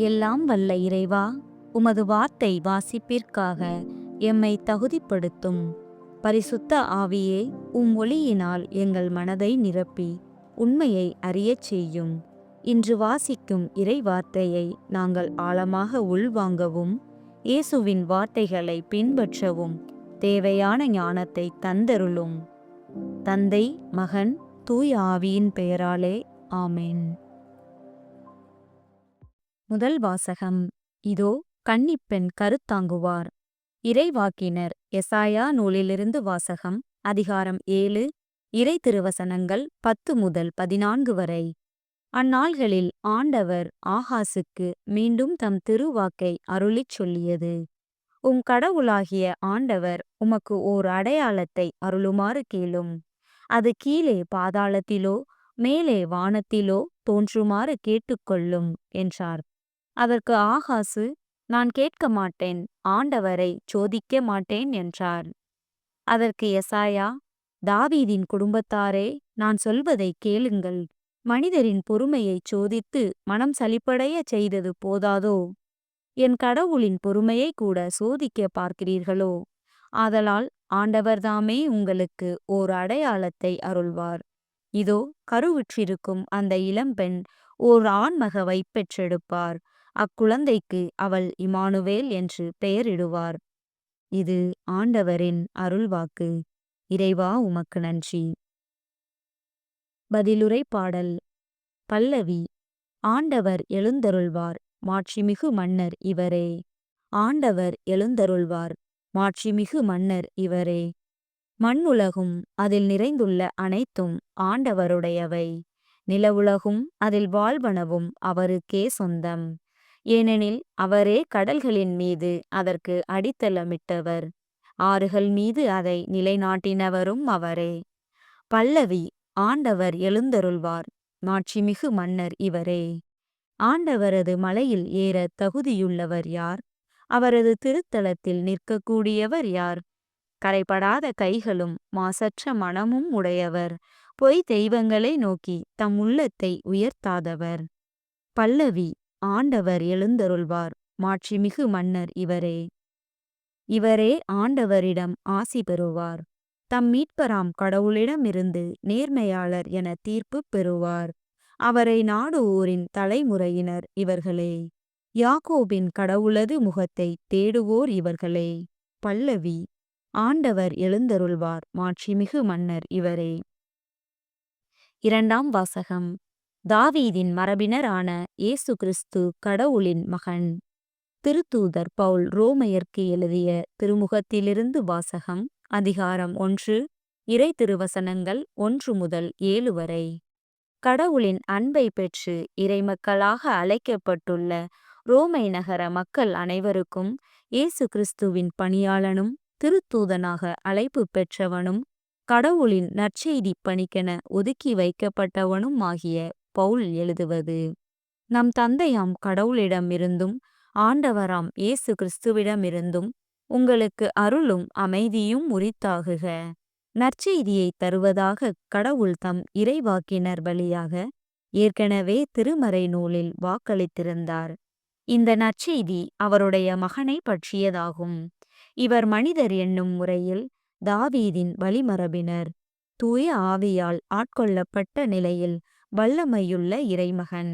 எல்லாம் வல்ல இறைவா, உமது வார்த்தை வாசிப்பிற்காக எம்மை தகுதிப்படுத்தும். பரிசுத்த ஆவியே, ஒளியினால் எங்கள் மனதை நிரப்பி உண்மையை அறியச் செய்யும். இன்று வாசிக்கும் இறை வார்த்தையை நாங்கள் ஆழமாக உள்வாங்கவும், இயேசுவின் வார்த்தைகளை பின்பற்றவும் தேவையான ஞானத்தை தந்தருளும். தந்தை, மகன், தூய ஆவியின் பெயராலே ஆமென். முதல் வாசகம். இதோ கன்னிப்பெண் கருத்தாங்குவார். இறைவாக்கினர் எசாயா நூலிலிருந்து வாசகம். அதிகாரம் 7, இறை திருவசனங்கள் 10 முதல் 14 வரை. அந்நாள்களில் ஆண்டவர் ஆகாசுக்கு மீண்டும் தம் திருவாக்கை அருளிச் சொல்லியது. உம் கடவுளாகிய ஆண்டவர் உமக்கு ஓர் அடையாளத்தை அருளுமாறு கேளும். அது கீழே பாதாளத்திலோ மேலே வானத்திலோ தோன்றுமாறு கேட்டுக்கொள்ளும் என்றார். அதற்கு ஆகாசு, நான் கேட்க மாட்டேன், ஆண்டவரை சோதிக்க மாட்டேன் என்றார். அதற்கு எசாயா, தாவீதின் குடும்பத்தாரே, நான் சொல்வதை கேளுங்கள். மனிதரின் பொறுமையை சோதித்து மனம் சலிப்படைய செய்தது போதாதோ? என் கடவுளின் பொறுமையை கூட சோதிக்க பார்க்கிறீர்களோ? ஆதலால் ஆண்டவர்தாமே உங்களுக்கு ஓர் அடையாளத்தை அருள்வார். இதோ கருவுற்றிருக்கும் அந்த இளம்பெண் ஓர் ஆண்மகவை பெற்றெடுப்பார். அக்குழந்தைக்கு அவள் இம்மானுவேல் என்று பெயரிடுவார். இது ஆண்டவரின் அருள்வாக்கு. இறைவா, உமக்கு நன்றி. பதிலுரை பாடல். பல்லவி. ஆண்டவர் எழுந்தருள்வார், மாட்சிமிகு மன்னர் இவரே. ஆண்டவர் எழுந்தருள்வார், மாட்சிமிகு மன்னர் இவரே. மண்ணுலகும் அதில் நிறைந்துள்ள அனைத்தும் ஆண்டவருடையவை. நிலவுலகும் அதில் வாழ்வனவும் அவருக்கே சொந்தம். ஏனெனில் அவரே கடல்களின் மீது அதற்கு அடித்தளமிட்டவர், ஆறுகள் மீது அதை நிலைநாட்டினவரும் அவரே. பல்லவி. ஆண்டவர் எழுந்தருள்வார், மாட்சிமிகு மன்னர் இவரே. ஆண்டவரது மலையில் ஏற தகுதியுள்ளவர் யார்? அவரது திருத்தலத்தில் நிற்கக்கூடியவர் யார்? கரைபடாத கைகளும் மாசற்ற மனமும் உடையவர், பொய் தெய்வங்களை நோக்கி தம் உள்ளத்தை உயர்த்தாதவர். பல்லவி. ஆண்டவர் எழுந்தருள்வார், மாட்சிமிகு மன்னர் இவரே. இவரே ஆண்டவரிடம் ஆசி பெறுவார். தம் மீட்பராம் கடவுளிடமிருந்து நேர்மையாளர் என தீர்ப்பு பெறுவார். அவரை நாடுவோரின் தலைமுறையினர் இவர்களே. யாக்கோபின் கடவுளது முகத்தை தேடுவோர் இவர்களே. பல்லவி. ஆண்டவர் எழுந்தருள்வார், மாட்சிமிகு மன்னர் இவரே. இரண்டாம் வாசகம். தாவீதின் மரபினரான இயேசு கிறிஸ்து கடவுளின் மகன். திருத்தூதர் பவுல் ரோமையர்க்கு எழுதிய திருமுகத்திலிருந்து வாசகம். அதிகாரம் 1, இறை திருவசனங்கள் 1 முதல் 7 வரை. கடவுளின் அன்பை பெற்று இறைமக்களாக அழைக்கப்பட்டுள்ள ரோமை நகர மக்கள் அனைவருக்கும் இயேசு கிறிஸ்துவின் பணியாளனும் திருத்தூதனாக அழைப்பு பெற்றவனும் கடவுளின் நற்செய்தி பணிக்கென ஒதுக்கி வைக்கப்பட்டவனும் ஆகிய பவுல் எழுதுவது. நம் தந்தையாம் கடவுளிடமிருந்தும் ஆண்டவராம் இயேசு கிறிஸ்துவிடமிருந்தும் உங்களுக்கு அருளும் அமைதியும் உரித்தாகுக. நற்செய்தியை தருவதாக கடவுள் தம் இறைவாக்கினர் வழியாக ஏற்கனவே திருமறை நூலில் வாக்களித்திருந்தார். இந்த நற்செய்தி அவருடைய மகனை பற்றியதாகும். இவர் மனிதர் என்னும் முறையில் தாவீதின் வழிமரபினர், தூய ஆவியால் ஆட்கொள்ளப்பட்ட நிலையில் வல்லமையுள்ள இறைமகன்.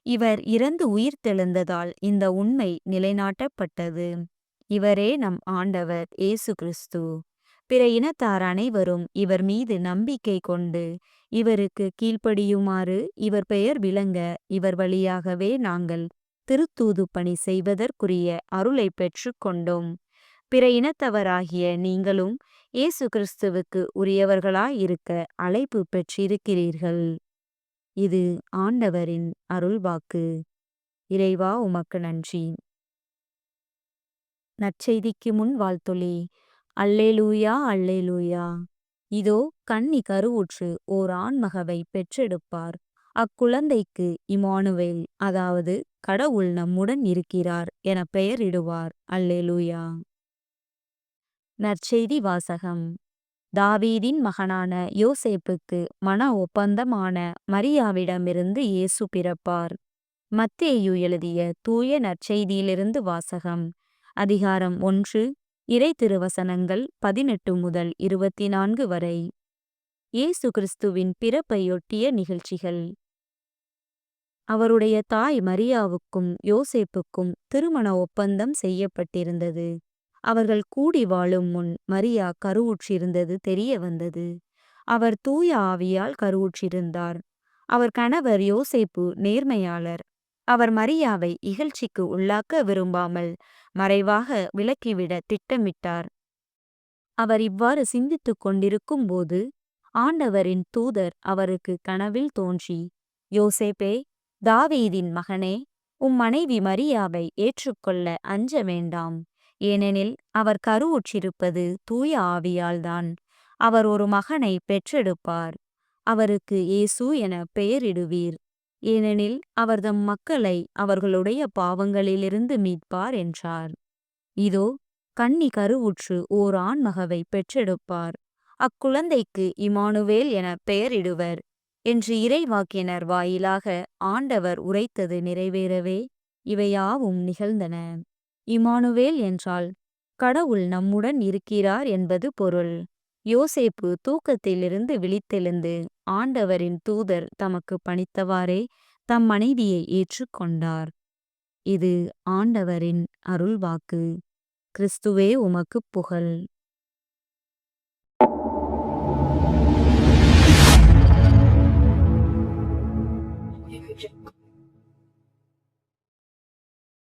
இவர் இறந்து உயிர்த்தெழுந்ததால் இந்த உண்மை நிலைநாட்டப்பட்டது. இவரே நம் ஆண்டவர் இயேசு கிறிஸ்து. பிற இனத்தார் அனைவரும் இவர் மீது நம்பிக்கை கொண்டு இவருக்கு கீழ்ப்படியுமாறு இவர் பெயர் விளங்க இவர் வழியாகவே நாங்கள் திருத்தூது பணி செய்வதற்குரிய அருளை பெற்று கொண்டோம். பிற இனத்தவராகிய நீங்களும் இயேசு கிறிஸ்துவுக்கு உரியவர்களாயிருக்க அழைப்பு பெற்றிருக்கிறீர்கள். இது ஆண்டவரின் அருள்வாக்கு. இறைவா, உமக்கு நன்றி. நற்செய்திக்கு முன் வாழ்த்தொலி. அல்லேலூயா, அல்லேலூயா. இதோ கன்னி கருவுற்று ஓர் ஆண்மகவை பெற்றெடுப்பார். அக்குழந்தைக்கு இம்மானுவேல், அதாவது கடவுள் நம்முடன் இருக்கிறார் என பெயரிடுவார். அல்லேலூயா. நற்செய்தி வாசகம். தாவீதின் மகனான யோசேப்புக்கு மன ஒப்பந்தமான மரியாவிடமிருந்து இயேசு பிறப்பார். மத்தேயு எழுதிய தூய நற்செய்தியிலிருந்து வாசகம். அதிகாரம் 1. இறை திருவசனங்கள் 18 முதல் 24 வரை. இயேசு கிறிஸ்துவின் பிறப்பையொட்டிய நிகழ்ச்சிகள். அவருடைய தாய் மரியாவுக்கும் யோசேப்புக்கும் திருமண ஒப்பந்தம் செய்யப்பட்டிருந்தது. அவர்கள் கூடி வாழும் முன் மரியா கருவுற்றிருந்தது தெரிய வந்தது. அவர் தூய ஆவியால் கருவுற்றிருந்தார். அவர் கணவர் யோசேப்பு நேர்மையாளர். அவர் மரியாவை இகழ்ச்சிக்கு உள்ளாக்க விரும்பாமல் மறைவாக விலக்கிவிட திட்டமிட்டார். அவர் இவ்வாறு சிந்தித்துக் கொண்டிருக்கும் போது ஆண்டவரின் தூதர் அவருக்கு கனவில் தோன்றி, யோசேப்பே, தாவீதின் மகனே, உம் மனைவி மரியாவை ஏற்றுக்கொள்ள அஞ்ச வேண்டாம். ஏனெனில் அவர் கருவுற்றிருப்பது தூய ஆவியால்தான். அவர் ஒரு மகனை பெற்றெடுப்பார். அவருக்கு இயேசு என பெயரிடுவீர். ஏனெனில் அவர் தம் மக்களை அவர்களுடைய பாவங்களிலிருந்து மீட்பார் என்றார். இதோ, கன்னி கருவுற்று ஓர் ஆண்மகவை பெற்றெடுப்பார். அக்குழந்தைக்கு இம்மானுவேல் என பெயரிடுவர் என்று இறைவாக்கினர் வாயிலாக ஆண்டவர் உரைத்தது நிறைவேறவே இவையாவும் நிகழ்ந்தன. இம்மானுவேல் என்றால் கடவுள் நம்முடன் இருக்கிறார் என்பது பொருள். யோசேப்பு தூக்கத்திலிருந்து விழித்தெழுந்து ஆண்டவரின் தூதர் தமக்கு பணித்தவாறே தம் மனைவியை ஏற்றுக்கொண்டார். இது ஆண்டவரின் அருள்வாக்கு. கிறிஸ்துவே உமக்குப் புகழ்.